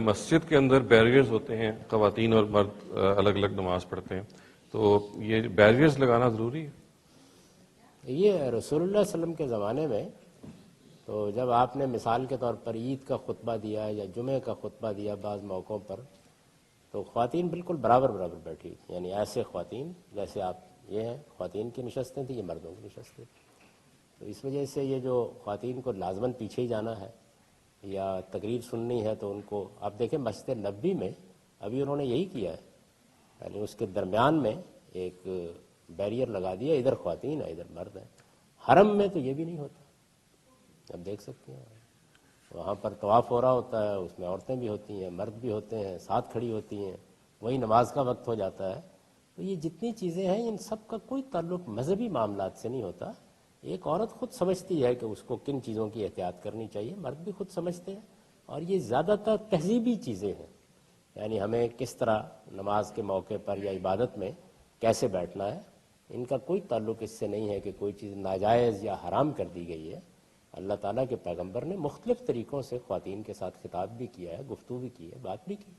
مسجد کے اندر بیریئرز ہوتے ہیں، خواتین اور مرد الگ الگ نماز پڑھتے ہیں، تو یہ بیریئرز لگانا ضروری ہے؟ یہ رسول اللہ صلی اللہ علیہ وسلم کے زمانے میں تو جب آپ نے مثال کے طور پر عید کا خطبہ دیا یا جمعہ کا خطبہ دیا بعض موقعوں پر، تو خواتین بالکل برابر برابر بیٹھی، یعنی ایسے خواتین جیسے آپ یہ ہیں، خواتین کی نشستیں تھیں، یہ مردوں کی نشستیں تھیں. تو اس وجہ سے یہ جو خواتین کو لازماً پیچھے ہی جانا ہے یا تقریر سننی ہے تو ان کو آپ دیکھیں مسجد نبوی میں ابھی انہوں نے یہی کیا ہے، یعنی اس کے درمیان میں ایک بیریئر لگا دیا، ادھر خواتین ہے ادھر مرد ہیں. حرم میں تو یہ بھی نہیں ہوتا، اب دیکھ سکتے ہیں وہاں پر طواف ہو رہا ہوتا ہے، اس میں عورتیں بھی ہوتی ہیں، مرد بھی ہوتے ہیں، ساتھ کھڑی ہوتی ہیں، وہی نماز کا وقت ہو جاتا ہے. تو یہ جتنی چیزیں ہیں ان سب کا کوئی تعلق مذہبی معاملات سے نہیں ہوتا. ایک عورت خود سمجھتی ہے کہ اس کو کن چیزوں کی احتیاط کرنی چاہیے، مرد بھی خود سمجھتے ہیں، اور یہ زیادہ تر تہذیبی چیزیں ہیں، یعنی ہمیں کس طرح نماز کے موقع پر یا عبادت میں کیسے بیٹھنا ہے. ان کا کوئی تعلق اس سے نہیں ہے کہ کوئی چیز ناجائز یا حرام کر دی گئی ہے. اللہ تعالیٰ کے پیغمبر نے مختلف طریقوں سے خواتین کے ساتھ خطاب بھی کیا ہے، گفتگو بھی کی ہے، بات بھی کی.